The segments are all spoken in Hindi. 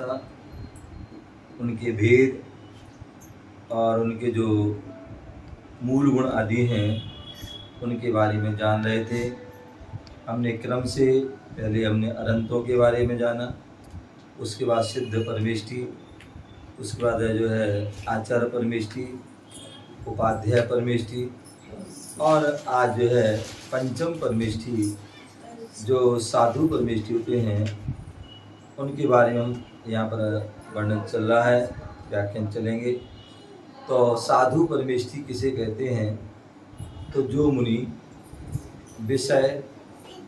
आस्था, उनके भेद और उनके जो मूल गुण आदि हैं उनके बारे में जान रहे थे। हमने क्रम से पहले हमने अनंतों के बारे में जाना, उसके बाद सिद्ध परमेष्टि, उसके बाद जो है आचार्य परमेष्टि, उपाध्याय परमेष्टि, और आज जो है पंचम परमेष्टि जो साधु परमेष्टि होते हैं उनके बारे में हम यहाँ पर वर्णन चल रहा है, व्याख्यान चलेंगे। तो साधु परमेष्टि किसे कहते हैं? तो जो मुनि विषय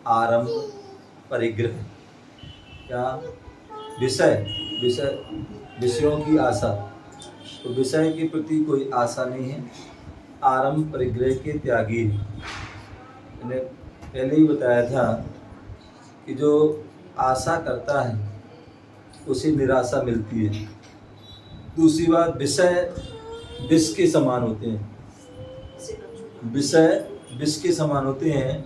आरंभ परिग्रह, क्या विषयों की आशा, तो विषय के प्रति कोई आशा नहीं है, आरंभ परिग्रह के त्यागी है। मैंने पहले ही बताया था कि जो आशा करता है उसे निराशा मिलती है। दूसरी बात, विषय विष के समान होते हैं, विषय विष के समान होते हैं।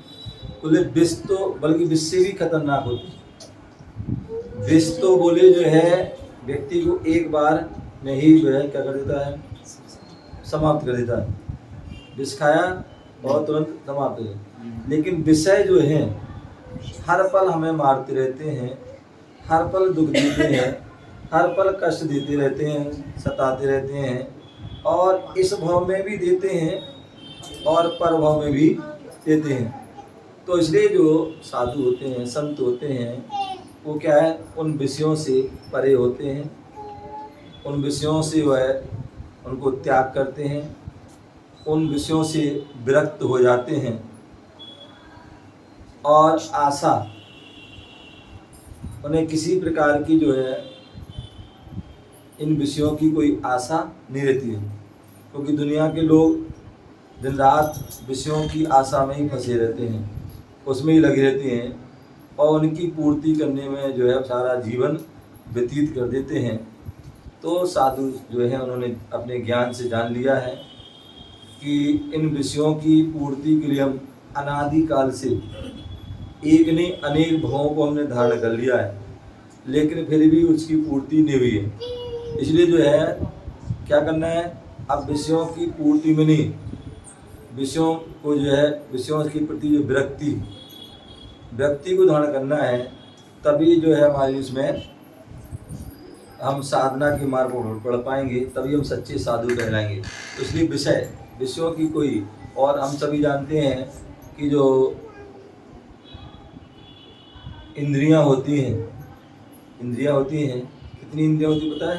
बोले विष तो बल्कि विष से भी खतरनाक होते हैं। विष तो बोले जो है व्यक्ति को एक बार में ही जो है क्या कर देता है, समाप्त कर देता है। विष खाया और तुरंत समाप्त हो जाए। लेकिन विषय जो है हर पल हमें मारते रहते हैं, हर पल दुख देते हैं, हर पल कष्ट देते रहते हैं, सताते रहते हैं, और इस भाव में भी देते हैं और पर भाव में भी देते हैं। तो इसलिए जो साधु होते हैं, संत होते हैं, वो क्या है, उन विषयों से परे होते हैं, उन विषयों से वह उनको त्याग करते हैं, उन विषयों से विरक्त हो जाते हैं, और आशा उन्हें किसी प्रकार की जो है इन विषयों की कोई आशा नहीं रहती है। क्योंकि दुनिया के लोग दिन रात विषयों की आशा में ही फंसे रहते हैं, उसमें ही लगे रहते हैं, और उनकी पूर्ति करने में जो है सारा जीवन व्यतीत कर देते हैं। तो साधु जो है उन्होंने अपने ज्ञान से जान लिया है कि इन विषयों की पूर्ति के लिए हम अनादिकाल से एक नहीं अनेक भावों को हमने धारण कर लिया है, लेकिन फिर भी उसकी पूर्ति नहीं हुई है। इसलिए जो है क्या करना है, अब विषयों की पूर्ति में नहीं, विषयों को जो है विषयों के प्रति जो व्यक्ति को धारण करना है, तभी जो है हमारी उसमें हम साधना के मार्ग पर पढ़ पाएंगे, तभी हम सच्चे साधु कहलाएंगे। तो इसलिए विषयों की कोई, और हम सभी जानते हैं कि जो इंद्रियां होती हैं, कितनी इंद्रियां होती पता है?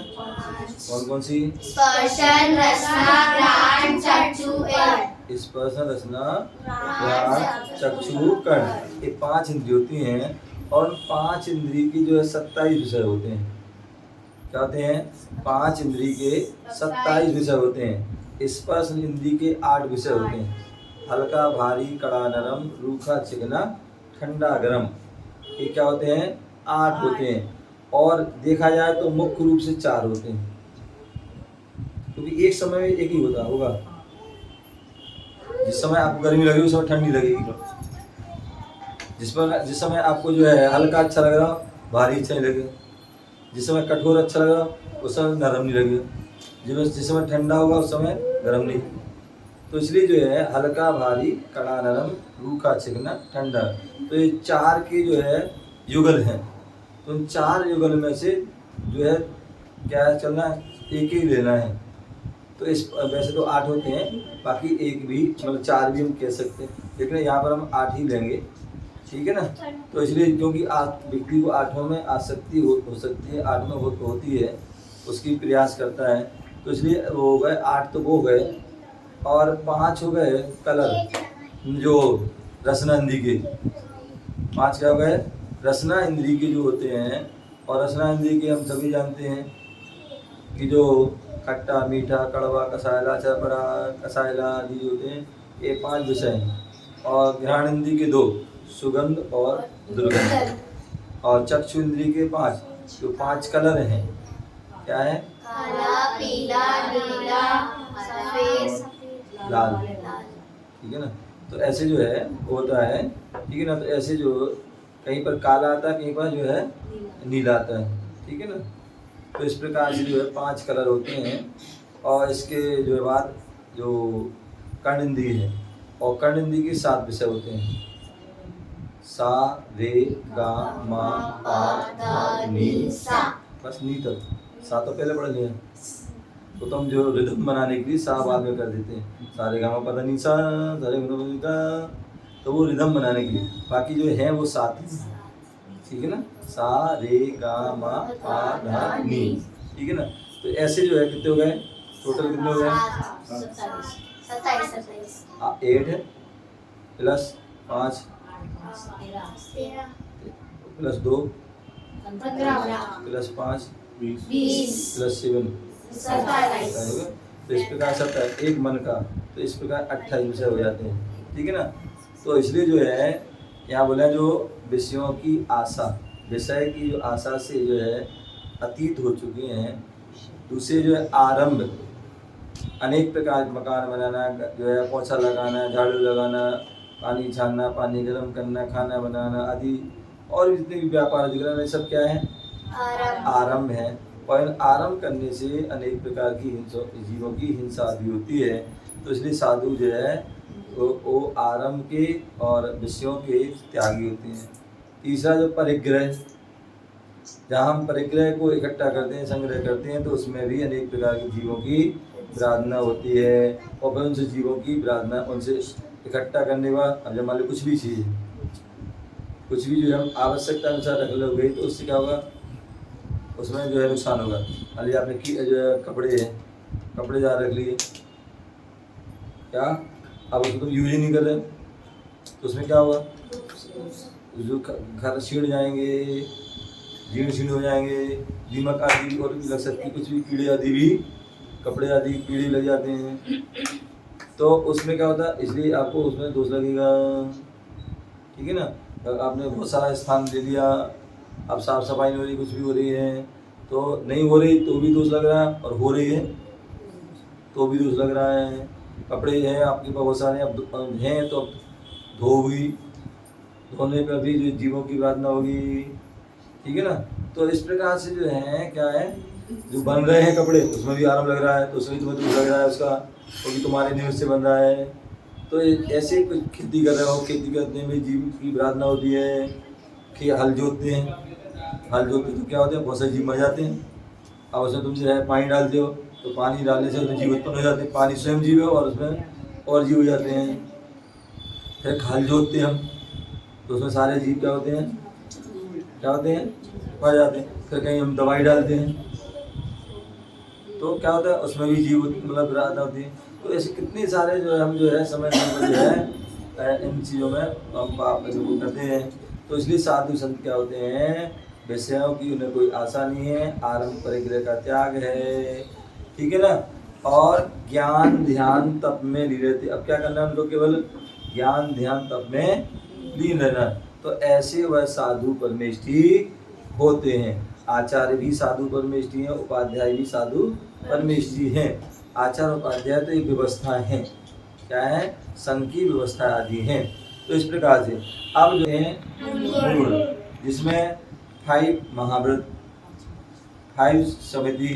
कौन कौन सी? स्पर्शन, रसना, घ्राण, चक्षु, स्पर्शन, रसना, घ्राण, चक्षु, कर्ण, ये 5 इंद्रिय होती हैं। और 5 इंद्रिय की जो है 27 विषय होते हैं। क्या होते हैं? 5 इंद्रिय के 27 विषय होते हैं। स्पर्श इंद्रिय के 8 विषय होते हैं, हल्का भारी कड़ा नरम, रूखा चिकना, ठंडा गरम, ये क्या होते हैं? 8 होते हैं। और देखा जाए तो मुख्य रूप से 4 होते हैं, क्योंकि एक समय में एक ही होगा। जिस समय आपको गर्मी लगेगी उस समय ठंडी लगेगी, जिस समय आपको जो है हल्का अच्छा लग रहा भारी अच्छा नहीं लगेगा, जिस समय कठोर अच्छा लग रहा उस समय नरम नहीं लगेगा, जिस समय ठंडा होगा उस समय गर्म नहीं। तो इसलिए जो है हल्का भारी कड़ा नरम, रूखा चिकना, ठंडा, तो ये 4 के जो है युगल हैं। तो उन 4 युगल में से जो है क्या चलना है, एक ही लेना है। तो इस वैसे तो 8 होते हैं, बाकी एक भी मतलब 4 भी हम कह सकते हैं, लेकिन यहाँ पर हम 8 ही लेंगे, ठीक है ना। तो इसलिए क्योंकि व्यक्ति को 8 में आसक्ति हो सकती है, 8 में होती है, उसकी प्रयास करता है, तो इसलिए वो हो गए 8, तो वो गए। और 5 हो गए कलर, जो रसना इंद्री के 5 क्या हो गए? रसना इंद्री के जो होते हैं। और रसना इंद्री के हम सभी जानते हैं कि जो खट्टा, मीठा, कड़वा, कसायला, चरपरा, कसायला आदि होते हैं, ये 5 विषय हैं। और घ्राण इंद्री के 2, सुगंध और दुर्गंध। और चक्षु इंद्री के 5, जो 5 कलर हैं, क्या है? काला, पीला, नीला, सफेद, लाल, ठीक है ना। तो ऐसे जो है होता है, ठीक है ना। तो ऐसे जो कहीं पर काला आता है, कहीं पर जो है नीला आता है, ठीक है ना। तो इस प्रकार से जो है 5 कलर होते हैं। और इसके जो है बाद जो कर्ण इंद्रिय है, और कर्ण इंद्रिय के 7 विषय होते हैं, सा रे गा मा पा धा नी सा, बस नी तक, सा तो पहले पढ़ लिया। तो तुम जो रिदम बनाने के लिए सा बाद में कर देते हैं, सारे गा मा पा धा नी सा, सारे गा मा पा धा नी सा, तो वो रिदम बनाने के लिए। बाकी जो है वो 7 ही, ठीक है ना, सा रे गा मा पा धा नी, ठीक है ना। तो ऐसे जो है कितने हो गए टोटल, कितने हो गए 27 8 प्लस 5 प्लस 2 प्लस 5 प्लस 7 27 तो इस प्रकार 27 एक मन का, तो इस प्रकार 28 विषय हो जाते हैं, ठीक है ना। तो इसलिए जो है यहाँ बोला जो विषयों की आशा, विषय की जो आशा से जो है अतीत हो चुके हैं। दूसरे जो है आरंभ, अनेक प्रकार के मकान बनाना, जो है पोछा लगाना, झाड़ू लगाना, पानी छानना, पानी गर्म करना, खाना बनाना आदि, और भी जितने भी व्यापार दिख रहे हैं सब क्या है, आरंभ है। और इन आरंभ करने से अनेक प्रकार की जीवों की हिंसा भी होती है। तो इसलिए साधु जो है वो आरंभ के और विषयों के त्यागी होते हैं। तीसरा जो परिग्रह, जहाँ हम परिग्रह को इकट्ठा करते हैं, संग्रह करते हैं, तो उसमें भी अनेक प्रकार के जीवों की विराधना होती है। और फिर उनसे जीवों की विराधना, उनसे इकट्ठा करने के बाद, अब जब मान लो कुछ भी चीज़, कुछ भी जो है हम आवश्यकता अनुसार रख लोगे तो उससे क्या होगा, उसमें जो है नुकसान होगा। मान लीजिए आपने जो है कपड़े हैं, कपड़े ज़्यादा रख लिए, क्या अब उसको तुम यूज ही नहीं कर रहे, तो उसमें क्या होगा, जो घर छीड़ जाएंगे, जीर्ण शीर्ण हो जाएंगे, दीमक आदि और भी लग सकती, कुछ भी कीड़े आदि भी, कपड़े आदि कीड़े लग जाते हैं। तो उसमें क्या होता है, इसलिए आपको उसमें दोष लगेगा, ठीक है ना। आपने बहुत सारा स्थान दे दिया, अब साफ सफाई नहीं हो रही, कुछ भी हो रही है, तो नहीं हो रही तो भी दोष लग रहा है, और हो रही है तो भी दोष लग रहा है। कपड़े हैं आपके पास बहुत सारे, अब हैं तो धोगी, धोने पर भी जो जीवों की विराधना होगी, ठीक है ना। तो इस प्रकार से जो है क्या है, जो बन रहे हैं कपड़े उसमें भी आराम लग रहा है, तो उसमें तुम्हें दोष लग रहा है उसका, क्योंकि तुम्हारे नियम से बन रहा है। तो ऐसे कुछ खेती कर रहे हो, खेती करने में जीव की विराधना होती है कि हल जोतते हैं, हल जोतते तो क्या होते हैं, बहुत सारे जीव मर जाते हैं। अब उसमें तुम जो है पानी डालते हो, तो पानी डालने से उसमें जीव उत्पन्न हो जाते हैं, पानी स्वयं जीव है और उसमें और जीव हो जाते हैं। फिर हल जोतते हैं हम, तो उसमें सारे जीव क्या होते हैं, क्या होते हैं, मर जाते हैं। फिर कहीं हम दवाई डालते हैं, तो क्या होता है, उसमें भी जीव मतलब विराधना होती है। तो ऐसे कितने सारे जो है हम जो है समय समय जो है इन चीज़ों में हम पाप जो करते हैं। तो इसलिए साधु संत क्या होते हैं, विषयों की उन्हें कोई आशा नहीं है, आरंभ परिग्रह का त्याग है, ठीक है ना। और ज्ञान ध्यान तप में लीन रहते। अब क्या करना है उनको, केवल ज्ञान ध्यान तप में लीन रहना। तो ऐसे वह साधु परमेष्ठी होते हैं। आचार्य भी साधु परमेष्ठी हैं, उपाध्याय भी साधु परमेष्ठी हैं। आचार्य उपाध्याय तो एक व्यवस्था है, क्या है, संघ की व्यवस्था आदि हैं। तो इस प्रकार से अब जो है मूल, जिसमें 5 महाव्रत, 5 समिति,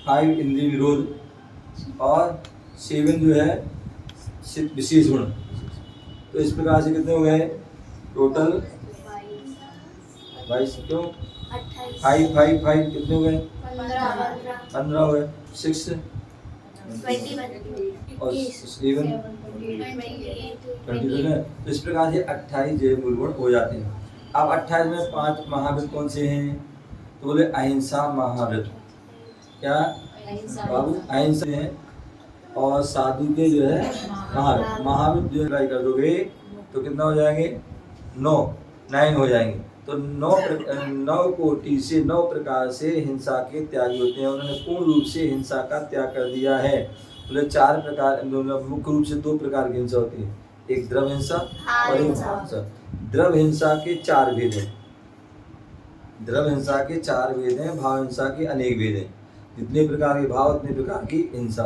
5 इंद्रिय विरोध और 7 जो है विशेष गुण। तो इस प्रकार से कितने हो गए टोटल 22, क्यों 5 कितने हो गए, 15 हो गए, 6 और 7 22 है। तो इस प्रकार से 28 जो मूल गुण हो जाते हैं। अब 28 में 5 महाव्रत कौन से हैं, तो बोले अहिंसा महाव्रत, क्या बाबू अहिंसा है। और साधु के जो है महाव्रत, महाव्रत जो ट्राई कर दोगे तो कितना हो जाएंगे, 9 हो जाएंगे। तो 9 कोटि से 9 प्रकार से हिंसा के त्यागी होते हैं। उन्होंने पूर्ण रूप से हिंसा का त्याग कर दिया है। बोले 4 प्रकार, मुख्य रूप से 2 प्रकार की हिंसा होती है, एक द्रव हिंसा और एक भाव हिंसा। द्रव हिंसा के 4 भेद हैं, द्रव हिंसा के 4 भेद हैं, भाव हिंसा के अनेक भेद हैं। जितने प्रकार के भाव उतने प्रकार की हिंसा,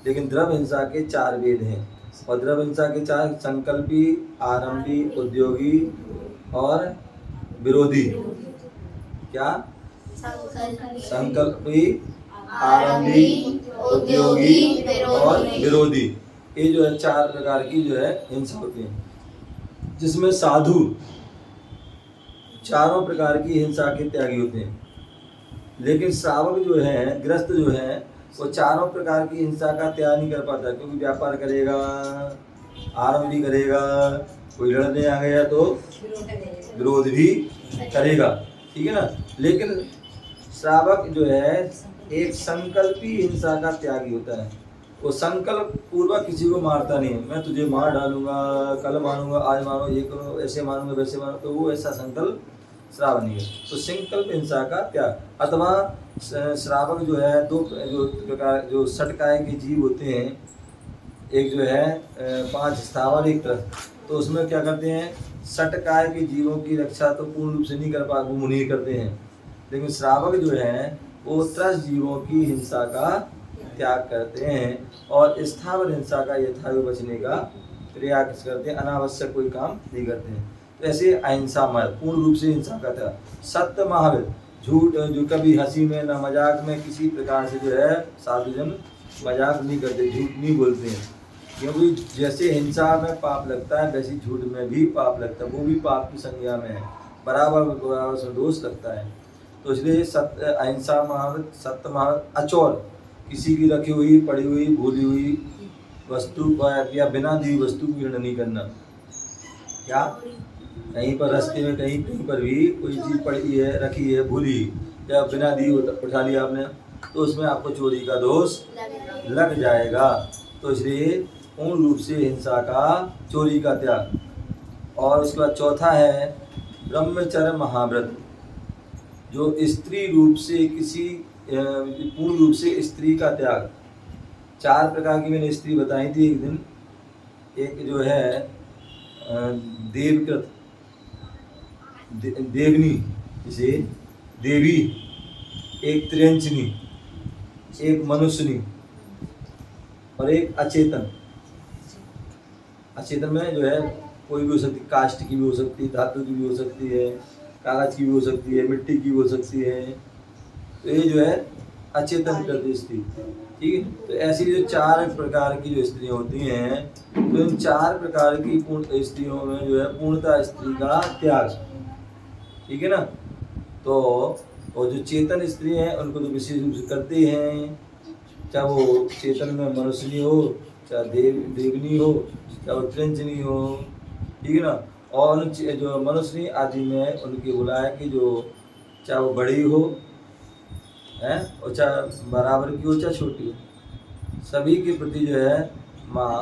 लेकिन द्रव हिंसा के 4 भेद हैं। और द्रव हिंसा के 4 संकल्पी, आरंभी, उद्योगी और विरोधी। क्या संकल्पी, आरंभी, उद्योगी और विरोधी। ये जो है 4 प्रकार की जो है हिंसा होती है, जिसमें साधु चारों प्रकार की हिंसा के त्यागी होते हैं। लेकिन श्रावक जो है, ग्रस्त जो है, वो चारों प्रकार की हिंसा का त्याग नहीं कर पाता, क्योंकि व्यापार करेगा, आरंभ भी करेगा, कोई लड़ने आ गया तो विरोध भी करेगा, ठीक है ना। लेकिन श्रावक जो है एक संकल्पी हिंसा का त्यागी होता है। वो संकल्प पूर्वक किसी को मारता नहीं है, मैं तुझे मार डालूंगा, कल मारूंगा, आज मारो, ये करो, ऐसे मारूंगा, वैसे मारो, तो वो ऐसा संकल्प श्रावक नहीं है। तो संकल्प हिंसा का त्याग। अथवा श्रावक जो है 2 प्रकार जो षटकाय के जीव होते हैं, एक जो है 5 स्थावर, एक तरफ, तो उसमें क्या करते हैं, षटकाय के जीवों की रक्षा तो पूर्ण रूप से नहीं कर पा, वो मुनि करते हैं। लेकिन श्रावक जो है वो त्रस्त जीवों की हिंसा का त्याग करते हैं और स्थावर हिंसा का यथावत बचने का प्रयास करते हैं, अनावश्यक कोई काम नहीं करते हैं। तो ऐसे अहिंसा मार्ग पूर्ण रूप से हिंसा का त्याग। सत्य महावीर, झूठ जो कभी हंसी में ना मजाक में किसी प्रकार से जो है साधुजन मजाक नहीं करते, झूठ नहीं बोलते हैं, क्योंकि जैसे हिंसा में पाप लगता है वैसे झूठ में भी पाप लगता है, वो भी पाप की संज्ञा में है, बराबर से दोष लगता है। तो इसलिए सत्य अहिंसा महावीर, सत्य महावीर, अचौर किसी की रखी हुई, पड़ी हुई, भूली हुई वस्तु या बिना दी वस्तु की ग्रहण नहीं करना। क्या कहीं पर रास्ते में कहीं पर भी कोई चीज़ पड़ी है, रखी है, भूली या बिना दी उठा लिया आपने, तो उसमें आपको चोरी का दोष लग जाएगा। तो इसलिए पूर्ण रूप से हिंसा का, चोरी का त्याग। और उसके बाद चौथा है ब्रह्मचर्य महाव्रत, जो स्त्री रूप से किसी पूर्ण रूप से स्त्री का त्याग। 4 प्रकार की मैंने स्त्री बताई थी एक दिन। एक जो है देवकृत, देवनी, इसे देवी, एक त्र्यंचनी, एक मनुष्यनी और एक अचेतन। अचेतन में जो है कोई भी हो सकती, काष्ठ की भी हो सकती है, धातु की भी हो सकती है, कागज की भी हो सकती है, मिट्टी की भी हो सकती है। तो ये जो है अचेतन प्रति स्त्री, ठीक है। तो ऐसी जो 4 प्रकार की जो स्त्रियाँ होती हैं, तो इन 4 प्रकार की पूर्ण स्त्रियों में जो है पूर्णतः स्त्री का त्याग, ठीक है ना। तो और जो चेतन स्त्री हैं उनको तो विशेष रूप से करते हैं, चाहे वो चेतन में मनुष्यनी हो, चाहे देवनी हो, चाहे वो त्रिंचनी हो, ठीक है ना। और जो मनुष्यनी आदि में उनकी बुलाया कि जो चाहे वो बड़ी हो है, और चाहे बराबर की हो, चाहे छोटी हो, सभी के प्रति जो है माँ,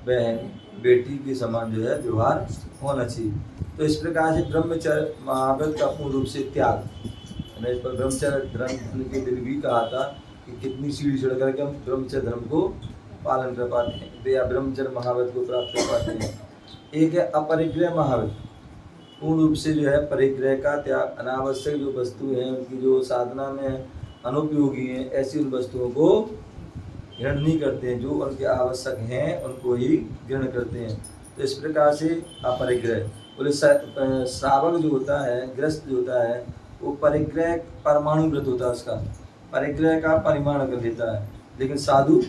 बहन, बेटी के समान जो है व्यवहार होना चाहिए। तो इस प्रकार से ब्रह्मचर्य महाव्रत का पूर्ण रूप से त्याग। मैंने इस पर ब्रह्मचर्य धर्म के दिन भी कहा था कि कितनी सीढ़ी चढ़ करके हम ब्रह्मचर्य धर्म को पालन कर पाते हैं या ब्रह्मचर्य महाव्रत को प्राप्त कर पाते हैं। एक है अपरिग्रह महाव्रत, पूर्ण रूप से जो है परिग्रह का त्याग। अनावश्यक जो वस्तु हैं उनकी जो साधना में अनुपयोगी हैं, ऐसी उन वस्तुओं को ग्रहण नहीं करते हैं, जो उनके आवश्यक हैं उनको ही ग्रहण करते हैं। तो इस प्रकार से अपरिग्रह बोले। श्रावक जो होता है, ग्रस्त जो होता है, वो परिग्रह परमाणु व्रत होता है, उसका परिग्रह का परिमाण कर लेता है। लेकिन साधु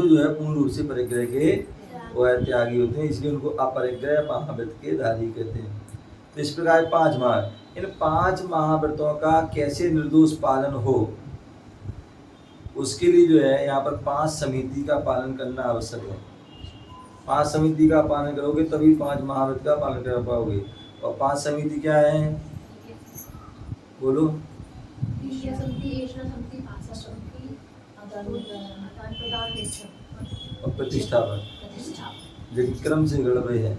जो है पूर्ण रूप से परिग्रह के वो है त्यागी होते हैं, इसलिए उनको अपरिग्रह महाव्रत के धारी कहते हैं। तो इस प्रकार 5 महा, इन 5 महाव्रतों का कैसे निर्दोष पालन हो, उसके लिए जो है यहाँ पर 5 समिति का पालन करना आवश्यक है। 5 समिति का पालन करोगे तभी 5 महाव्रत का पालन कर पाओगे। और 5 समिति क्या है, बोलो। और प्रतिष्ठापन, लेकिन क्रम से गड़बड़े है।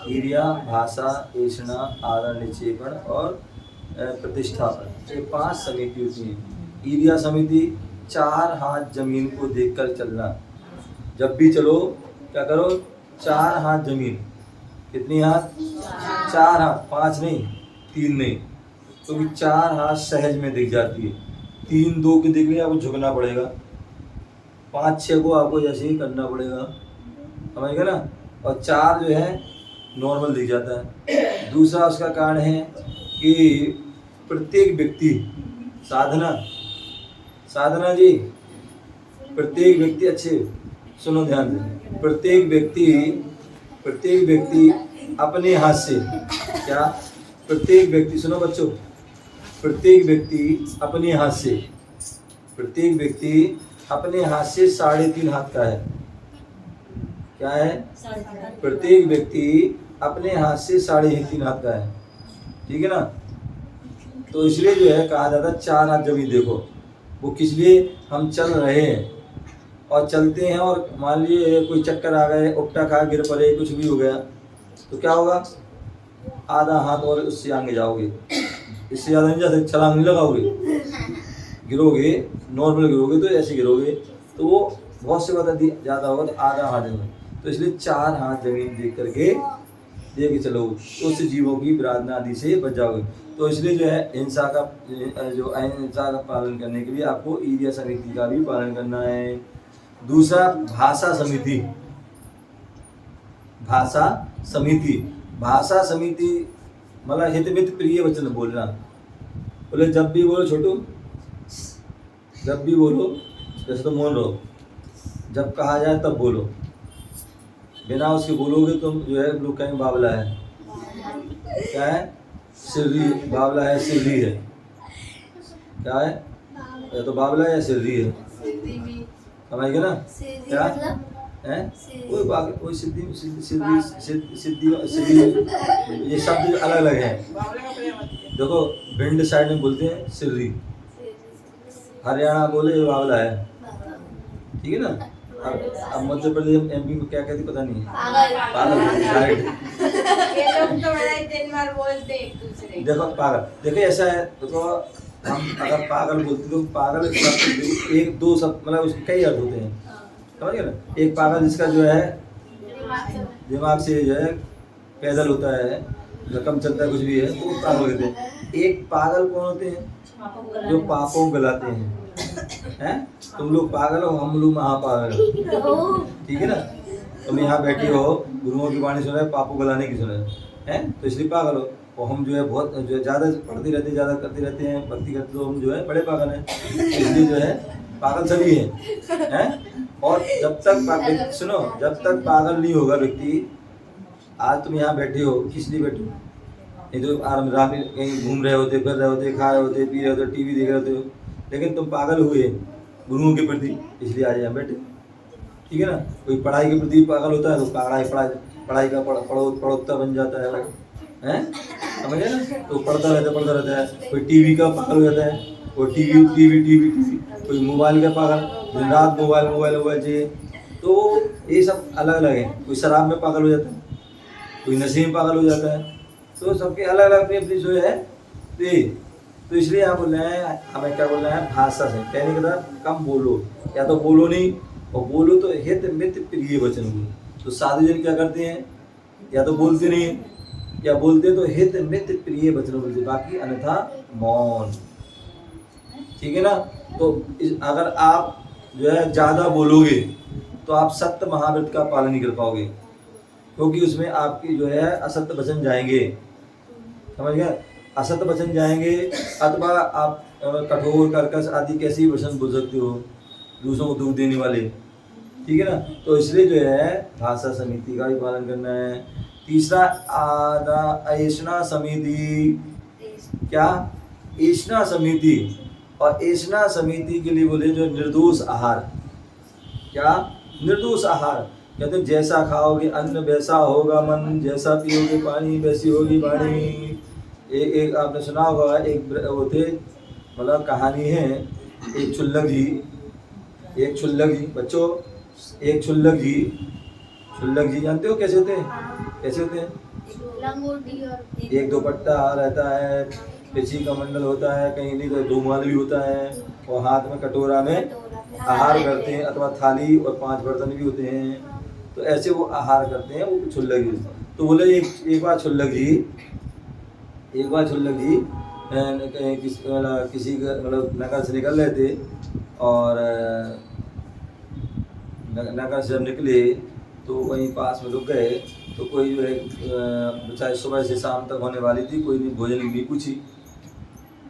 ईर्या, भाषा, ऐषणा, आदर, निक्षेपण और प्रतिष्ठापन, ये 5 समिति होती हैं। ईर्या समिति 4 हाथ जमीन को देखकर चलना। जब भी चलो क्या करो, 4 हाथ जमीन। कितनी हाथ? 4 हाथ, 5 नहीं, 3 नहीं, क्योंकि तो 4 हाथ सहज में दिख जाती है। 3 2 की दिख रही है, आपको झुकना पड़ेगा। 5 6 को आपको जैसे ही करना पड़ेगा, समझ गए ना। और 4 जो है नॉर्मल दिख जाता है। दूसरा उसका कारण है कि प्रत्येक व्यक्ति, साधना साधना जी, प्रत्येक व्यक्ति, अच्छे सुनो ध्यान से, प्रत्येक व्यक्ति अपने हाथ से, क्या, प्रत्येक व्यक्ति, सुनो बच्चों, प्रत्येक व्यक्ति अपने हाथ से 3.5 हाथ का है। क्या है? प्रत्येक व्यक्ति अपने हाथ से 3.5 हाथ का है, ठीक है ना। तो इसलिए जो है कहा जाता है 4 हाथ जमीन। देखो वो किस लिए, हम चल रहे हैं और चलते हैं और मान लीजिए कोई चक्कर आ गए, उपटा खा गिर पड़े, कुछ भी हो गया तो क्या होगा, आधा हाथ और उससे आगे जाओगे, इससे ज़्यादा नहीं जा सकते, छलांग नहीं लगाओगे, गिरोगे, नॉर्मल गिरोगे तो ऐसे गिरोगे, तो वो बहुत से ज़्यादा होगा तो आधा हाथ जमीन। तो इसलिए 4 हाथ जमीन देख करके लेके चलो, तो उससे जीवों की विराधना आदि से बच जाओगे। तो इसलिए जो है हिंसा का पालन करने के लिए आपको ईर्ष्या समिति का भी पालन करना है। दूसरा भाषा समिति मतलब हित मित प्रिय वचन बोलना। बोले जब भी बोलो छोटू, जब भी बोलो, जैसे तो मौन रहो, जब कहा जाए तब बोलो, बिना उसके बोलोगे तुम जो है लोग कहेंगे बावला है। क्या है? सिर्री, बावला है, सिर्री है। क्या है? या तो बावला है या सिर्री है, समझ गए ना? क्या है? कोई सिद्धि, ये शब्द अलग अलग है। देखो भिंड साइड में बोलते हैं सिर्री, हरियाणा बोले बावला है, ठीक है ना। अब मध्य प्रदेश MP में क्या कहते पता नहीं है, पागल राइट। देखो पागल, देखो ऐसा है, देखो हम अगर पागल बोलते तो पागल एक दो सब मतलब उसके कई अर्थ होते हैं, समझ गए ना। एक पागल जिसका जो है दिमाग से जो है पैदल होता है, रकम चलता है, कुछ भी है, तो पागल कहते हैं। एक पागल कौन होते हैं? जो पापों को गलाते हैं। तुम लोग पागल हो, हम लोग महापागल, ठीक है ना। तुम यहाँ बैठे हो, गुरुओं की वाणी सुन रहे, पापों गलाने की सुन रहे हैं, तो इसलिए पागल हो। और हम जो है बहुत जो है ज़्यादा पढ़ते रहते, ज़्यादा करते रहते हैं, भक्ति करते, तो हम जो है बड़े पागल हैं, इसलिए जो है पागल सभी हैं। और जब तक सुनो, जब तक पागल नहीं होगा व्यक्ति, आज तुम यहाँ बैठे हो, किस लिए बैठे हो? नहीं तो रात में कहीं घूम रहे होते, फिर रहे होते, खा रहे होते, पी रहे होते, TV देख रहे होते हो, लेकिन तुम पागल हुए गुरुओं के प्रति, इसलिए आज यहाँ बैठे, ठीक है ना। कोई पढ़ाई के प्रति पागल होता है तो पढ़ाई का पढ़ोत्ता बन जाता है, समझे ना। तो पढ़ता रहता है। कोई TV का पागल हो जाता है, कोई TV, कोई मोबाइल का पागल, दिन रात मोबाइल चाहिए। तो ये सब अलग अलग है। कोई शराब में पागल हो जाता है, कोई नशे में पागल हो जाता है, तो सबके अलग अलग अपनी जो है। तो इसलिए यहाँ बोल रहे हैं, हमें क्या बोल रहे हैं, भाषा से कहने के बाद कम बोलो, या तो बोलो नहीं, और बोलो तो हित मित प्रिय वचन बोलो। तो साधु जन क्या करते हैं, या तो बोलते नहीं है, या बोलते तो हित मित प्रिय वचन बोलते, बाकी अन्यथा मौन, ठीक है ना। तो अगर आप जो है ज़्यादा बोलोगे तो आप सत्य महाव्रत का पालन नहीं कर पाओगे, क्योंकि उसमें आपकी जो है असत्य वचन जाएंगे, समझ गए, असत्य वचन जाएंगे। अथवा आप कठोर कर्कश आदि कैसे वचन बोल सकते हो, दूसरों को दुख देने वाले, ठीक है ना। तो इसलिए जो है भाषा समिति का भी पालन करना है। तीसरा ऐषणा समिति। क्या? ऐषणा समिति। और ऐषणा समिति के लिए बोले जो निर्दोष आहार। क्या? निर्दोष आहार, कहते जैसा खाओगे अन्न वैसा होगा मन, जैसा पियोगे पानी वैसी होगी वाणी। एक आपने सुना होगा, एक होते मतलब कहानी है, एक छुल्लक जी बच्चों, एक छुल्लक जी जानते हो कैसे होते हैं? कैसे होते हैं? एक दुपट्टा रहता है, पिछी का मंडल होता है, कहीं नहीं तो धूमाल भी होता है, और हाथ में कटोरा में आहार करते हैं, अथवा थाली और 5 बर्तन भी होते हैं। तो ऐसे वो आहार करते हैं, वो छुल्लक जी। तो बोले एक बार छुल्लक जी किसी मतलब नगर से निकल रहे थे, और नगर से जब निकले तो वहीं पास में रुक गए। तो कोई जो है चाहे सुबह से शाम तक होने वाली थी, कोई नहीं भोजन की नहीं पूछी,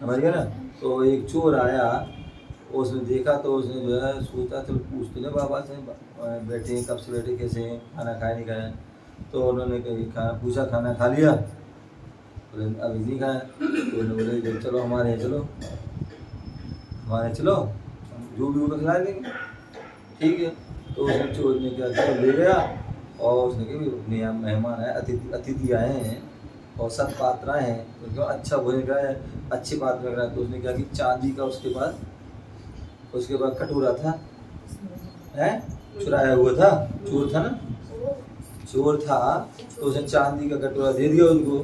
समझ गए ना। तो एक चोर आया, उसने देखा तो उसने जो है सोचा चल पूछते ना बाबा से, बैठे हैं कब से बैठे, कैसे हैं, खाना खाया नहीं खाया। तो उन्होंने कहीं खाना पूछा, खाना खा लिया, बोले अभी नहीं खाया। तो उन्होंने बोले चलो हमारे यहाँ चलो, हमारे यहाँ चलो, जो भी होगा खिला देंगे, ठीक है। तो उसने चोर ने क्या किया, ले गया और उसने कहा अपने यहाँ मेहमान आए, अतिथि आए हैं और सत्पात्र हैं, तो क्यों अच्छा भोजन कराए, अच्छे पात्र में कराए। तो उसने क्या कि चांदी का उसके बाद कटोरा था, है चुराया हुआ था, चोर था ना, चोर था। तो उसने चांदी का कटोरा दे दिया उनको,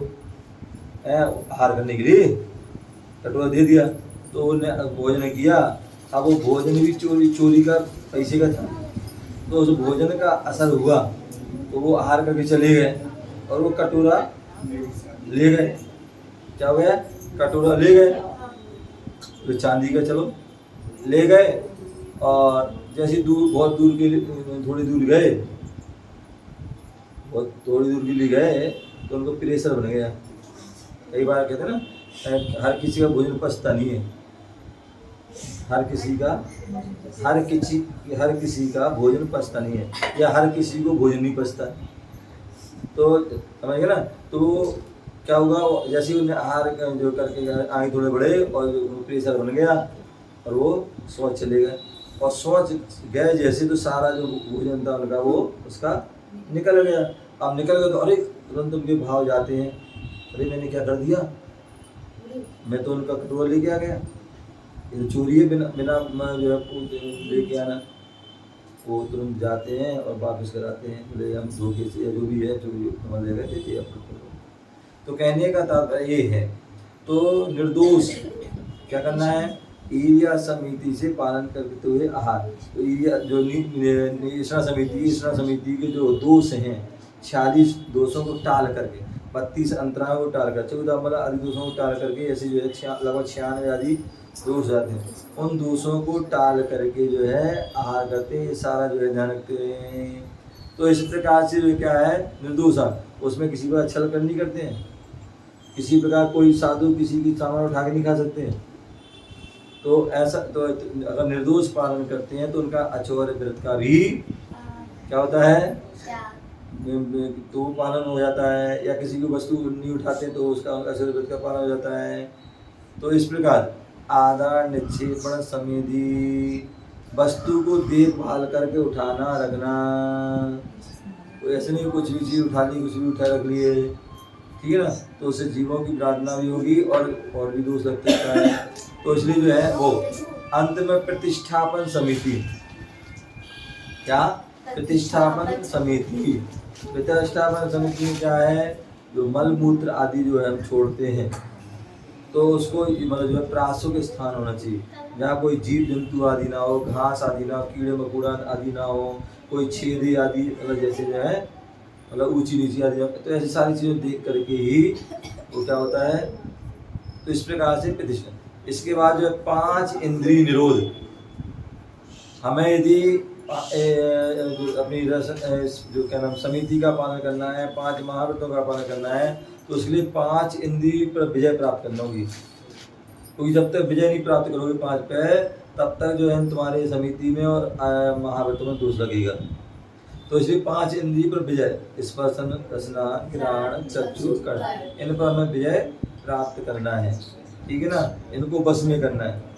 आहार करने के लिए कटोरा दे दिया। तो उन्होंने भोजन किया। अब वो भोजन भी चोरी का पैसे का था, तो उस भोजन का असर हुआ, तो वो आहार करके चले गए और वो कटोरा ले गए। क्या हो गया, कटोरा ले गए, तो चांदी का चलो ले गए। और जैसे बहुत दूर के लिए थोड़ी दूर गए, बहुत थोड़ी दूर के लिए गए, तो उनको प्रेशर बन गया। कई बार कहते हैं ना, हर किसी का भोजन पचता नहीं है, हर किसी का भोजन पचता नहीं है, या हर किसी को भोजन नहीं पचता। तो समझ गए ना। तो क्या हुआ, जैसे उन्हें आहार जो करके आगे थोड़े बढ़े और प्रेशर बन गया और वो शौच चले गए। और शौच गए जैसे तो सारा जो भोजन था उनका वो उसका निकल गया। अब निकल गया तो अरे तुरंत उनके भाव जाते हैं, अरे मैंने क्या कर दिया, मैं तो उनका कटोरा लेके आ गया, ये चोरी है, बिना जो है लेके आना। वो तुरंत जाते हैं और वापस कराते हैं, बोले हम धोखे से जो भी है जो समझ लेगा देते अपने। तो कहने का तात्पर्य ये है, तो निर्दोष क्या करना है, ईर्ष्या समिति से पालन करते हुए आहार। तो ईर्ष्या जो ईर्ष्या समिति के जो दोष हैं, 46 दोषों को टाल करके, 32 अंतराओं को टाल कर, 14 आदि दोषों को टाल करके, ऐसे जो है लगभग 96 आदि दोष जाते हैं, उन दोषों को टाल करके जो है आहार करते हैं। ये सारा जो है ध्यान रखते हैं। तो इस प्रकार से जो क्या है निर्दोष, उसमें किसी पर छल कर नहीं करते हैं, किसी प्रकार कोई साधु किसी की सामान उठा के नहीं खा सकते हैं। तो ऐसा तो अगर निर्दोष पालन करते हैं तो उनका अचौर्य व्रत का भी क्या होता है, तो पालन हो जाता है। या किसी की वस्तु नहीं उठाते तो उसका अचौर्य व्रत का पालन हो जाता है। तो इस प्रकार आधार निक्षेपण समिधि, वस्तु को देखभाल करके उठाना रखना, तो ऐसे नहीं कुछ भी चीज़ उठा ली, कुछ भी उठा रख लिए, ठीक है ना, तो उससे जीवों की प्रार्थना भी होगी और भी दोष लग सकता है। तो इसलिए जो है वो अंत में प्रतिष्ठापन समिति, क्या प्रतिष्ठापन समिति, प्रतिष्ठापन समिति में क्या है, जो मल मूत्र आदि जो है हम छोड़ते हैं तो उसको मतलब जो है प्रासुक स्थान होना चाहिए, जहाँ कोई जीव जंतु आदि ना हो, घास आदि ना हो, कीड़े मकोड़ा आदि ना हो, कोई छेदे आदि मतलब जैसे जो है मतलब ऊंची नीची आदि, तो ऐसी सारी चीज़ें देख करके ही वो क्या होता है। तो इस प्रकार से प्रतिष्ठा। इसके बाद जो है 5 इंद्रिय निरोध, हमें यदि अपनी जो क्या नाम समिति का पालन करना है, 5 महाव्रतों का पालन करना है, तो उसके लिए 5 इंद्रिय पर विजय प्राप्त करना होगी। क्योंकि जब तक विजय नहीं प्राप्त करोगे 5 पे, तब तक जो है तुम्हारे समिति में और महाव्रतों में दोष लगेगा। तो इसलिए 5 इंद्रिय पर विजय, स्पर्शन, रसना, घ्राण, चक्षु, कर्म, इन पर हमें विजय प्राप्त करना है, ठीक है ना, इनको बस में करना है।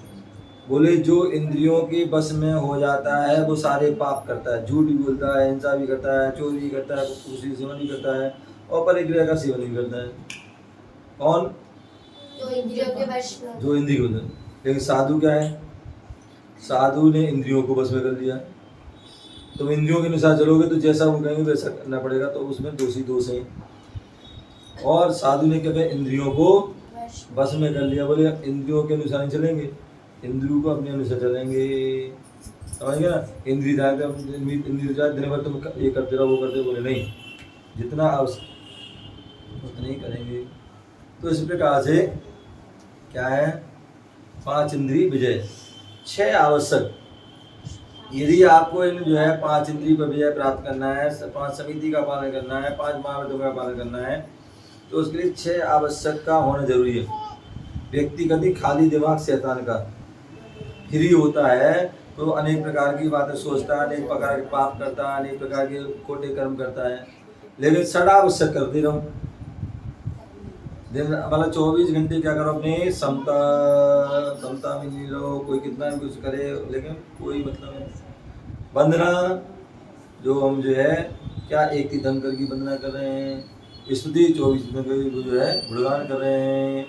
बोले जो इंद्रियों के बस में हो जाता है वो सारे पाप करता है, झूठ भी बोलता है, हिंसा भी करता है, चोरी भी करता है, दूसरी सेवन भी करता है और परिग्रह का सेवन भी करता है। कौन? जो इंद्रियों के वश में, जो इंद्रिय होते हैं। लेकिन साधु क्या है, साधु ने इंद्रियों को बस में कर लिया। तुम इंद्रियों के अनुसार चलोगे तो जैसा वो कहेंगे वैसा करना पड़ेगा, तो उसमें दोष है। और साधु ने क्या किया, इंद्रियों को बस में कर लिया। बोले इंद्रियों के अनुसार नहीं चलेंगे, इंद्रियों को अपने अनुसार चलेंगे, समझ गया ना। इंद्रिय दिन भर तुम ये करते रहो वो करते, बोले नहीं, जितना आवश्यक उतना ही करेंगे। तो इस प्रकार से क्या है, 5 इंद्रिय विजय, 6 आवश्यक। यदि आपको इन जो है 5 इंद्रिय पर विजय प्राप्त करना है, 5 समिति का पालन करना है, 5 महाव्रतों का पालन करना है, तो उसके लिए 6 आवश्यक का होना जरूरी है। व्यक्ति कभी खाली दिमाग शैतान का फ्री होता है तो अनेक प्रकार की बातें सोचता है, अनेक प्रकार के पाप करता है, अनेक प्रकार के खोटे कर्म करता है, लेकिन सदावश्यक करते रहो। दिन मतलब 24 घंटे क्या करो, अपने समता समता में नहीं रहो। कोई कितना भी कुछ करे लेकिन कोई मतलब नहीं। वंदना जो हम जो है क्या एक तीर्थंकर की वंदना कर रहे हैं, स्तुति 24 घंटे जो है गुणगान कर रहे हैं।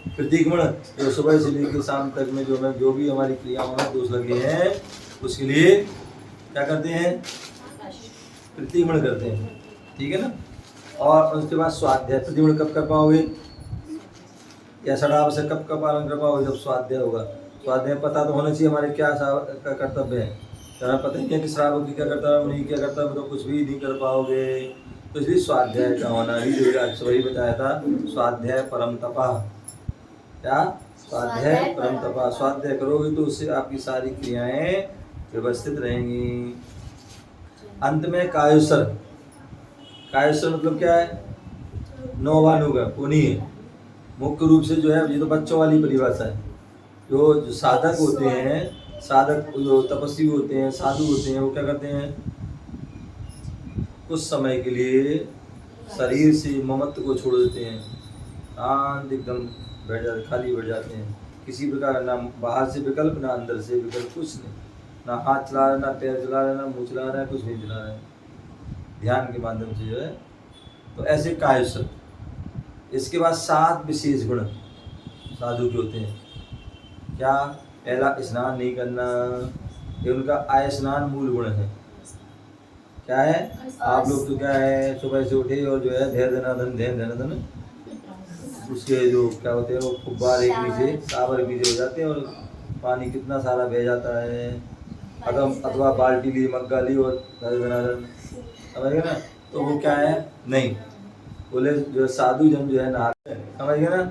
प्रतीकमण जो सुबह से लेकर शाम तक में जो भी हमारी क्रियाओं में दोष लगे हैं उसके लिए क्या करते हैं, प्रतीकमण करते हैं, ठीक है ना। और उसके बाद स्वाध्याय, प्रतिमण कब कर पाओगे या सड़ाव से कब का पालन कर पाओगे, जब स्वाध्याय होगा। स्वाध्याय पता तो होना चाहिए हमारे क्या का कर्तव्य है, तो हमें पता ही नहीं कि श्रावक की क्या करता है, मुनि क्या करता है, तो कुछ भी नहीं कर पाओगे। तो इसलिए स्वाध्याय का होना ही जो आज वही बताया था, स्वाध्याय परम तपा। क्या स्वाध्याय परम तपा, स्वाध्याय करोगे तो उससे आपकी सारी क्रियाएं व्यवस्थित रहेंगी। अंत में कायुसर, कायुसर मतलब क्या है, नौवानुगा पुनीय। मुख्य रूप से जो है ये तो बच्चों वाली परिभाषा है। जो साधक होते हैं, साधक जो तपस्वी होते हैं, साधु होते हैं, वो क्या करते हैं, कुछ समय के लिए शरीर से ममत्व को छोड़ देते हैं, शांत एकदम बैठ जाते, खाली बैठ जाते हैं। किसी प्रकार का ना बाहर से विकल्प ना अंदर से विकल्प, कुछ नहीं, ना हाथ चला रहे, ना पैर चला रहे, ना मुँह चला रहे हैं, कुछ नहीं चला रहे हैं, ध्यान के माध्यम से जो है। तो ऐसे कायुसर। इसके बाद 7 विशेष गुण साधु के होते हैं। क्या, पहला स्नान नहीं करना, ये उनका आय स्नान मूल गुण है। क्या है, आप लोग तो क्या है सुबह से उठे और जो है धैर्य धनाधन ध्यान धनाधन उसके जो क्या होते हैं वो फुब्बार एक नीचे सावर एक नीचे हो जाते हैं और पानी कितना सारा बह जाता है, अथवा बाल्टी ली मग्गा ली और धैर्य धनाधन, समझ गए ना। तो वो क्या है, नहीं बोले जो साधु जन जो है नहाते हैं, समझ गए ना।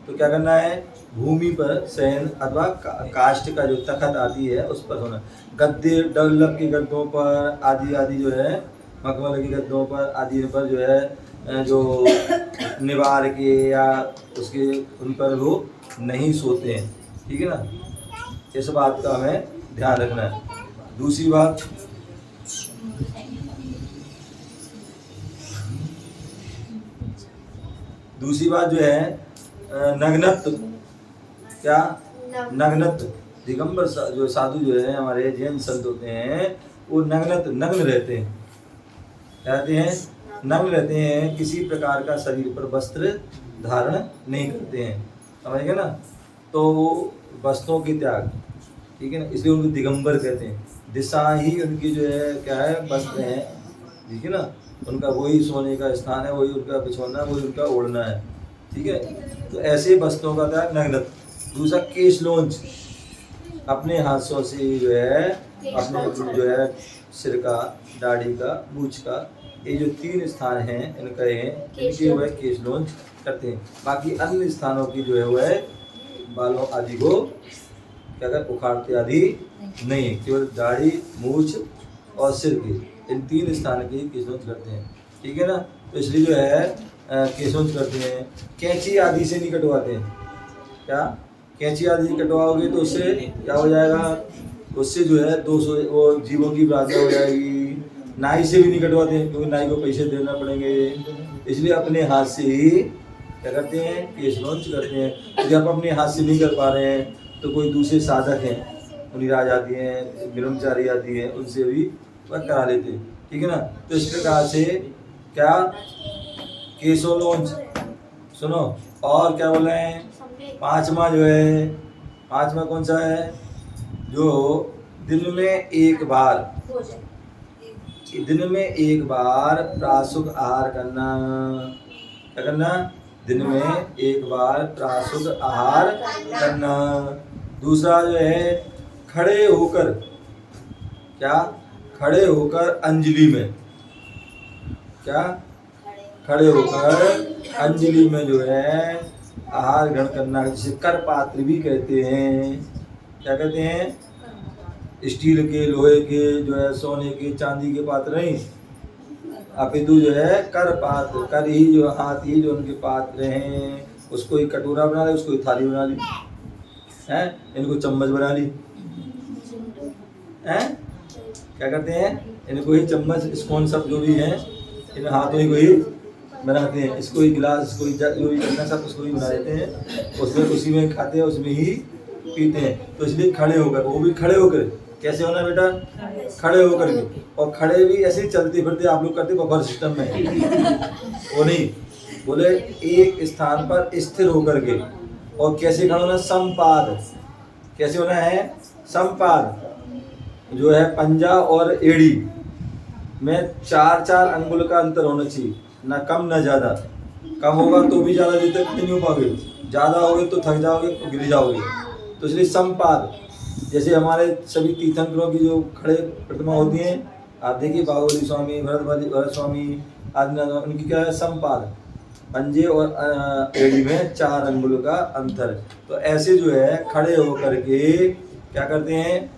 तो क्या करना है, भूमि पर शयन अथवा काष्ठ का जो तखत आती है उस पर सोना, गद्दे डल्लभ के गद्दों पर आदि जो है, मखमल के गद्दों पर आदि पर जो है जो निवार के या उसके उन पर वो नहीं सोते हैं, ठीक है ना। इस बात का हमें ध्यान रखना है। दूसरी बात, जो है नग्नत्व। क्या, नग्नत्व। दिगंबर जो साधु जो है हमारे जैन संत होते हैं वो नग्न रहते हैं, नग्न रहते हैं, किसी प्रकार का शरीर पर वस्त्र धारण नहीं करते हैं, समझ गए ना। तो वस्त्रों के त्याग, ठीक है ना, इसलिए उनको दिगंबर कहते हैं। दिशा ही उनकी जो है क्या है, वस्त्र है, ठीक है ना। उनका वही सोने का स्थान है, वही उनका बिछौना, वही उनका ओढ़ना है, ठीक है। तो ऐसे वस्त्रों का त्याग नग्नत्व। दूसरा केश लोंज, अपने हाथों से जो है अपने जो है सिर का, दाढ़ी का, मूछ का, ये जो 3 स्थान हैं इनके वह केश लोंज करते हैं। बाकी अन्य स्थानों की जो है वह बालों आदि को क्या कर उखाड़ते आदि नहीं, केवल दाढ़ी, मूछ और सिर के इन 3 स्थान की केशोंज करते हैं, ठीक है ना। तो इसलिए जो है केशोंज करते हैं। कैंची आदि से नहीं कटवाते हैं। क्या, कैंची आदि कटवाओगे तो उससे क्या हो जाएगा, उससे जो है 200 वो जीवों की प्रार्थना हो जाएगी। नाई से भी नहीं कटवाते हैं क्योंकि नाई को पैसे देना पड़ेंगे, इसलिए अपने हाथ से ही क्या करते हैं, केश लॉन्च करते हैं। यदि आप अपने हाथ से नहीं कर पा रहे हैं तो कोई दूसरे साधक हैं, मुनिराज आदि हैं, ब्रह्मचारी आदि हैं, उनसे भी वह करा लेते हैं, ठीक है ना। तो इस प्रकार से क्या केशो लॉन्च सुनो। और क्या बोल रहे हैं, 5वां जो है, 5वां कौन सा है, जो दिन में एक बार प्रासुक आहार करना। क्या करना, दिन में एक बार प्रासुक आहार करना। दूसरा जो है खड़े होकर, क्या, खड़े होकर अंजलि में, क्या, खड़े होकर अंजलि में जो है आहार ग्रहण करना, जिसे कर पात्र भी कहते हैं। क्या कहते हैं, स्टील के, लोहे के, जो है सोने के, चांदी के पात्र नहीं, अपितु जो है कर पात्र, कर ही जो हाथ ही जो उनके पात्र हैं, उसको ही कटोरा बना ली, उसको ही थाली बना ली, हैं इनको चम्मच बना ली, हैं क्या करते हैं इनको ही चम्मच स्पून सब जो भी है इन हाथों ही को ही बनाते हैं, इसको ही गिलास, इसको ही जग, जो भी करना सब उसको ही बना देते हैं, उसमें उसी में खाते हैं, उसमें ही पीते हैं। तो इसलिए खड़े होकर, वो भी खड़े होकर, कैसे होना बेटा, खड़े होकर के, और खड़े भी ऐसे ही चलते फिरते आप लोग करते बफर सिस्टम में, वो नहीं, बोले एक स्थान पर स्थिर होकर के। और कैसे खड़ा होना, समपाद, कैसे होना है, समपाद, जो है पंजा और एड़ी में 4-4 अंगुल का अंतर होना चाहिए, ना कम ना ज़्यादा। कम होगा तो भी ज़्यादा देर तक नहीं हो पाओगे, ज़्यादा होगे तो थक जाओगे, तो गिर जाओगे। तो इसलिए समपाद, जैसे हमारे सभी तीर्थंकरों की जो खड़े प्रतिमा होती हैं, आप देखिए बाहुबली स्वामी, भरत स्वामी आदि, उनकी क्या है, समपाद, पंजे और एड़ी में 4 अंगुल का अंतर। तो ऐसे जो है खड़े होकर के क्या करते हैं,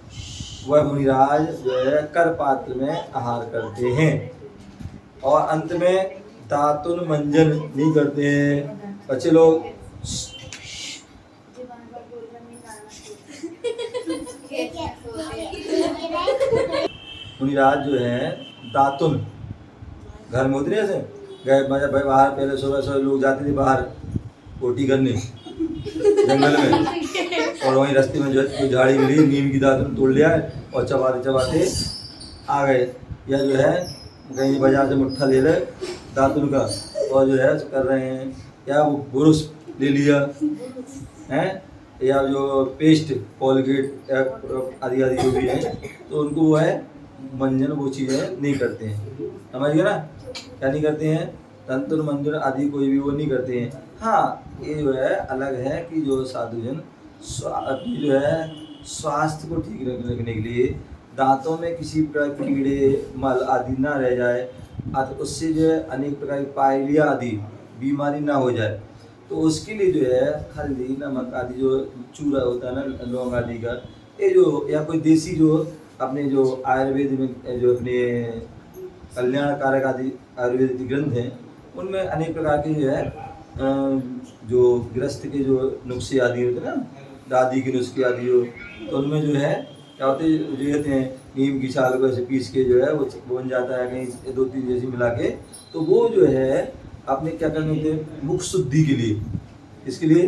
वह मुनिराज जो है कर पात्र में आहार करते हैं, और अंत में दातुन मंजन नहीं करते हैं। बच्चे लोग मुनिराज जो है दातुन, घर में होते ऐसे गए भाई बाहर, पहले सुबह लोग जाते थे बाहर रोटी करने जंगल में, और वहीं रास्ते में जो है कोई झाड़ी मिली, नीम की दातुन तोड़ लिया और चबाते चबाते आ गए, या जो है कहीं बाजार से मुट्ठा ले ले दातुन का, और जो है कर रहे हैं, या वो ब्रश ले लिया हैं, या जो पेस्ट कोलगेट आदि आदि जो भी है, तो उनको वो है मंजन, वो चीज़ें नहीं करते हैं, समझ गए ना, क्या नहीं करते हैं, तंत्र मंजन आदि कोई भी वो नहीं करते हैं। हाँ ये जो है अलग है कि जो साधुजन अपनी जो है स्वास्थ्य को ठीक रखने के लिए दांतों में किसी प्रकार के कीड़े मल आदि ना रह जाए, उससे जो है अनेक प्रकार की पायलिया आदि बीमारी ना हो जाए, तो उसके लिए जो है हल्दी नमक आदि जो चूरा होता है ना, लौंग आदि का, ये जो या कोई देसी जो अपने जो आयुर्वेद में जो अपने कल्याणकारक आदि आयुर्वेदिक ग्रंथ हैं, उनमें अनेक प्रकार के जो है जो गृहस्थ के जो नुस्खे आदि होते हैं ना, दादी के नुस्खे आदि हो, तो उनमें जो है क्या होते हैं, जो कहते हैं नीम की छाल को ऐसे पीस के जो है वो बन जाता है, कहीं 2-3 जैसी मिला के, तो वो जो है अपने क्या करने होते हैं, मुख शुद्धि के लिए, इसके लिए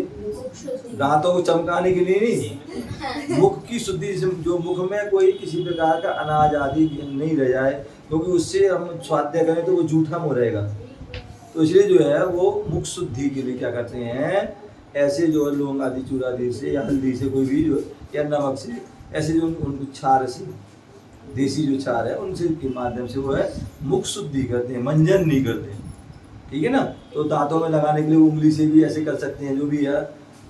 दांतों को चमकाने के लिए नहीं, मुख की शुद्धि, जो मुख में कोई किसी प्रकार का अनाज आदि नहीं रह जाए, क्योंकि उससे हम स्वाध्याय करें तो वो जूठा मुँह रहेगा, तो इसलिए जो है वो मुख शुद्धि के लिए क्या करते हैं, ऐसे जो लौंग आदि चूरा आदि से या हल्दी से कोई भी जो, या नमक से, ऐसे जो उनको छार से, देसी जो छार है उनसे के माध्यम से वो है मुख शुद्धि करते हैं, मंजन नहीं करते, ठीक है ना। तो दांतों में लगाने के लिए उंगली से भी ऐसे कर सकते हैं, जो भी है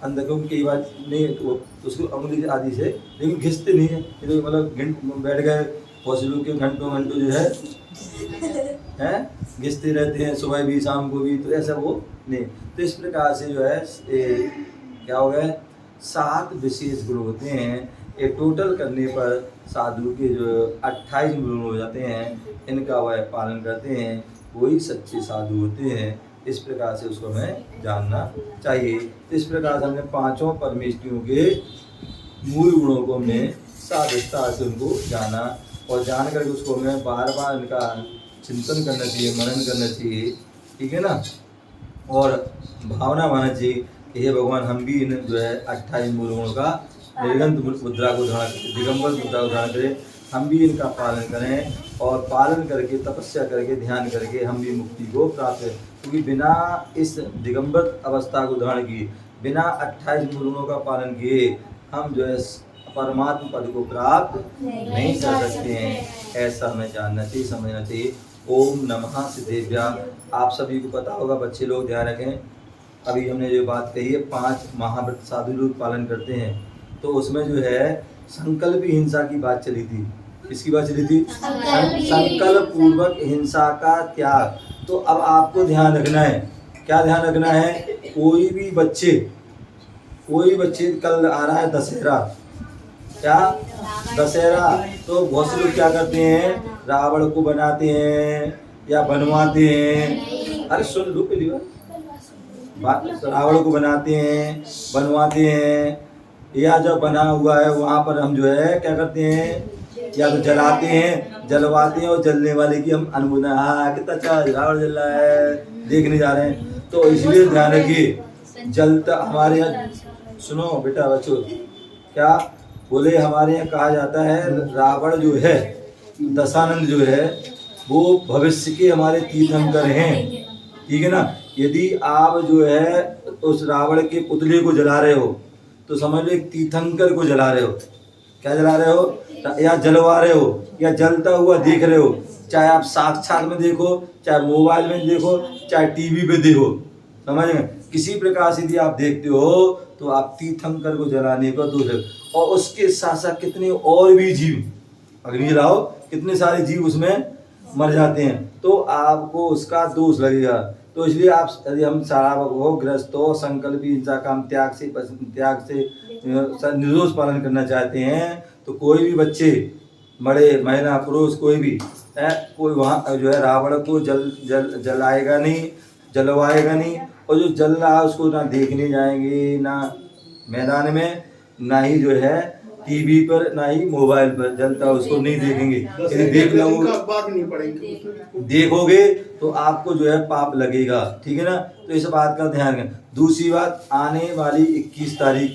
अंदर, क्योंकि कई बार नहीं तो उसको उंगली आदि से, लेकिन घिसते नहीं है, तो मतलब बैठ गए बहुत से लोग के घंटों जो है घिसते रहते हैं, सुबह भी शाम को भी, तो ऐसा वो नहीं। तो इस प्रकार से जो है क्या हो गया, 7 विशेष गुण होते हैं, ये टोटल करने पर साधु के जो 28 गुण हो जाते हैं, इनका वह पालन करते हैं, वही सच्चे साधु होते हैं। इस प्रकार से उसको हमें जानना चाहिए। इस प्रकार से हमने 5 परमेष्ठियों के मूल गुणों को हमने साधुता से उनको जाना, और जान करके उसको हमें बार बार इनका चिंतन करना चाहिए, मनन करना चाहिए, ठीक है ना, और भावना मानना चाहिए कि हे भगवान हम भी इन जो है 28 मूल गुणों का निर्गंत मुद्रा को धारण करें, दिगंबर मुद्रा को धारण करें, हम भी इनका पालन करें, और पालन करके तपस्या करके ध्यान करके हम भी मुक्ति को प्राप्त करें, क्योंकि बिना इस दिगंबर अवस्था को धारण किए, बिना 28 मूल गुणों का पालन किए हम जो है परमात्मा पद को प्राप्त नहीं कर सकते हैं। ऐसा हमें जानना चाहिए, समझना चाहिए। ओम नमः सिद्धेभ्यः। आप सभी को पता होगा, बच्चे लोग ध्यान रखें, अभी हमने जो बात कही है 5 महाव्रत साधु लोग पालन करते हैं, तो उसमें जो है संकल्प हिंसा की बात चली थी। किसकी बात चली थी? संकल्प पूर्वक हिंसा का त्याग। तो अब आपको ध्यान रखना है, क्या ध्यान रखना है, कोई भी बच्चे कल आ रहा है दशहरा, क्या दशहरा, तो बहुत से लोग क्या करते हैं, रावण को बनाते हैं या बनवाते हैं। अरे सुन लो पहली बार, रावण को बनाते हैं, बनवाते हैं, या जो बना हुआ है वहाँ पर हम जो है क्या करते हैं, या तो जलाते हैं, जलवाते हैं, और जलने वाले की हम अनुभूति, हाँ कितना अच्छा रावण जल रहा है, देखने जा रहे हैं। तो इसलिए ध्यान रखिए, जलता हमारे यहाँ, सुनो बेटा बच्चों, क्या बोले, हमारे यहाँ कहा जाता है रावण जो है, दशानंद जो है, वो भविष्य के हमारे तीर्थंकर हैं, ठीक है ना। यदि आप जो है उस रावण के पुतले को जला रहे हो तो समझ लो एक तीर्थंकर को जला रहे हो। क्या जला रहे हो, या जलवा रहे हो, या जलता हुआ देख रहे हो, चाहे आप साक्षात में देखो, चाहे मोबाइल में देखो, चाहे टीवी पे देखो, समझ में, किसी प्रकार से यदि आप देखते हो तो आप तीर्थंकर को जलाने का दोष है। और उसके साथ साथ कितने और भी जीव, अग्नि जलाओ कितने सारे जीव उसमें मर जाते हैं, तो आपको उसका दोष लगेगा। तो इसलिए आप, यदि हम श्रावक हो, ग्रस्त हो, संकल्प हिंसा काम त्याग से निर्दोष पालन करना चाहते हैं, तो कोई भी बच्चे, बड़े, महिला, पुरुष, कोई भी है, कोई वहाँ जो है रावण को जलाएगा नहीं, जलवाएगा नहीं, और जो जल रहा है उसको ना देखने जाएंगे, ना मैदान में, ना ही जो है टीवी पर, ना ही मोबाइल पर जलता उसको नहीं देखेंगे। यदि देख लो, देखोगे तो आपको जो है पाप लगेगा, ठीक है ना। तो इस बात का ध्यान रखें। दूसरी बात, आने वाली 21 तारीख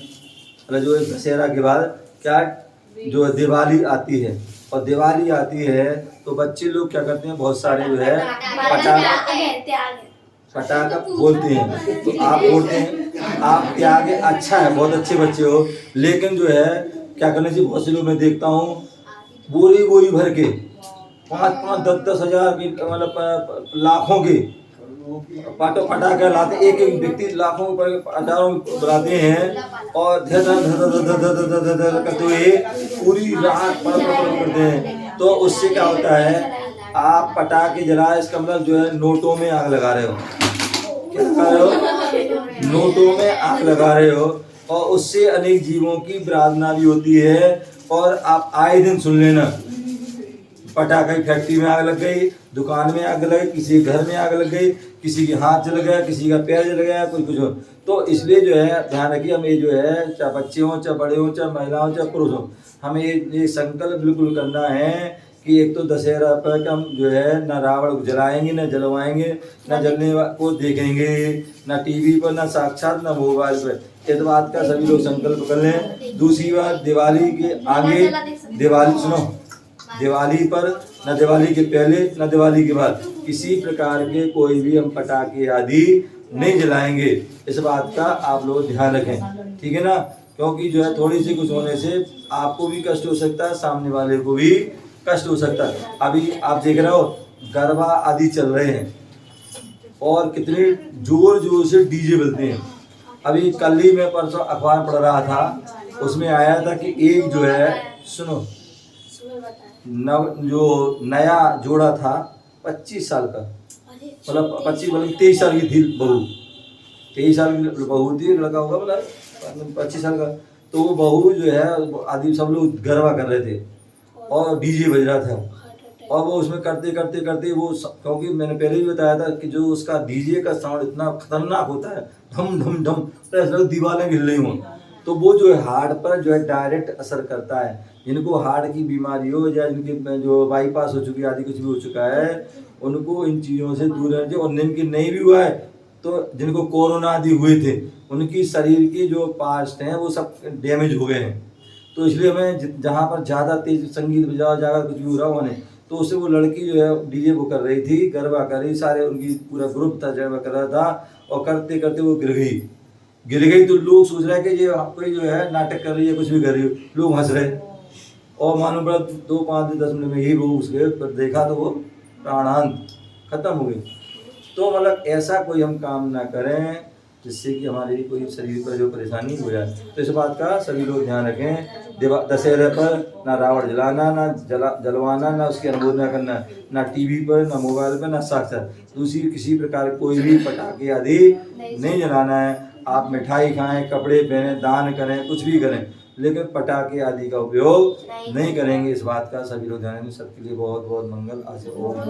मतलब जो है दशहरा के बाद क्या जो है दिवाली आती है, और दिवाली आती है तो बच्चे लोग क्या करते हैं, बहुत सारे जो है पटाखा बोलते हैं, तो आप बोलते हैं, आप त्यागे, अच्छा है, बहुत अच्छे बच्चे हो, लेकिन जो है क्या करना चाहिए, बहुत से लोग मैं देखता हूँ बोरी भर के 5-5, 10-10 हजार की, मतलब लाखों के पटाखे लाते, एक व्यक्ति लाखों हजारों बुलाते हैं, और धर करते हुए पूरी रात करते हैं। तो उससे क्या होता है, आप पटाखे जलाए, इसका मतलब जो है नोटों में आग लगा रहे हो। क्या लगा रहे हो, नोटों में आग लगा रहे हो, और उससे अनेक जीवों की प्रार्थना भी होती है। और आप आए दिन सुन लेना, पटाखे फैक्ट्री में आग लग गई, दुकान में आग लग गई, किसी घर में आग लग गई, किसी के हाथ जल गया, किसी का पैर जल गया, कुछ हो। तो इसलिए जो है ध्यान रखिए, हमें जो है चाहे बच्चे हों, चाहे बड़े हों, चाहे महिला हों, चाहे पुरुष हों, हमें ये संकल्प बिल्कुल करना है कि एक तो दशहरा पर हम जो है ना रावण को जलाएंगे, ना जलवाएंगे, ना जलने को देखेंगे, ना टीवी पर, ना साक्षात, ना मोबाइल पर। इस बात का सभी लोग संकल्प कर लें। दूसरी बात, दिवाली के आगे, दिवाली सुनो, दिवाली पर, न दिवाली के पहले, न दिवाली के बाद किसी प्रकार के कोई भी हम पटाखे आदि नहीं जलाएंगे। इस बात का आप लोग ध्यान रखें, ठीक है ना। क्योंकि जो है थोड़ी सी कुछ होने से आपको भी कष्ट हो सकता है, सामने वाले को भी कष्ट हो सकता है। अभी आप देख रहे हो गरबा आदि चल रहे हैं, और कितने जोर जोर से डीजे बजते हैं। अभी कल ही मैं परसों अखबार पढ़ रहा था, उसमें आया था कि एक जो है, सुनो, जो नया जोड़ा था 25 साल का, मतलब 25 मतलब 23 साल की थी बहू, 23 साल की बहू थी, लड़का होगा मतलब 25 साल का। तो वो बहू जो है आदि सब लोग गरबा कर रहे थे, और डीजे बज रहा था, और वो उसमें करते करते करते वो, क्योंकि मैंने पहले भी बताया था कि जो उसका डीजे का साउंड इतना खतरनाक होता है, ढम ढम ढम, तो ऐसा दीवारें हिल रही हों, तो वो जो है हार्ट पर जो है डायरेक्ट असर करता है। जिनको हार्ट की बीमारी हो, या जिनके जो बाईपास हो चुकी है आदि कुछ भी हो चुका है, उनको इन चीज़ों से दूर रहना चाहिए। और जिनकी नहीं भी हुआ है, तो जिनको कोरोना आदि हुए थे, उनकी शरीर की जो पार्ट्स हैं वो सब डैमेज हो गए हैं। तो इसलिए हमें जहाँ पर ज़्यादा तेज संगीत बजाओ, ज़्यादा कुछ भी हो रहा होने, तो उससे वो लड़की जो है डीजे वो कर रही थी, गरबा कर रही, सारे उनकी पूरा ग्रुप था गरबा कर रहा था, और करते करते वो गिर गई। तो लोग सोच रहे हैं कि ये कोई जो है नाटक कर रही है, कुछ भी कर रही है, लोग हंस रहे, और मालूम पड़ा 2, 5, 10 मिनट में ही वो उसके पर देखा तो वो प्राणांत खत्म हो गई। तो मतलब ऐसा कोई हम काम ना करें जिससे कि हमारे कोई शरीर पर जो परेशानी हो जाए। तो इस बात का सभी लोग ध्यान रखें। दशहरे पर ना रावण जलाना, ना जलवाना, ना उसकी अनुमोदना करना, ना टीवी पर, ना मोबाइल पर, ना साक्षात दूसरी किसी प्रकार कोई भी पटाखे आदि नहीं जलाना है। आप मिठाई खाएं, कपड़े पहने, दान करें, कुछ भी करें, लेकिन पटाखे आदि का उपयोग नहीं करेंगे। इस बात का सभी लोग ध्यान रखें। सबके लिए बहुत बहुत मंगल। आशीर्वाद।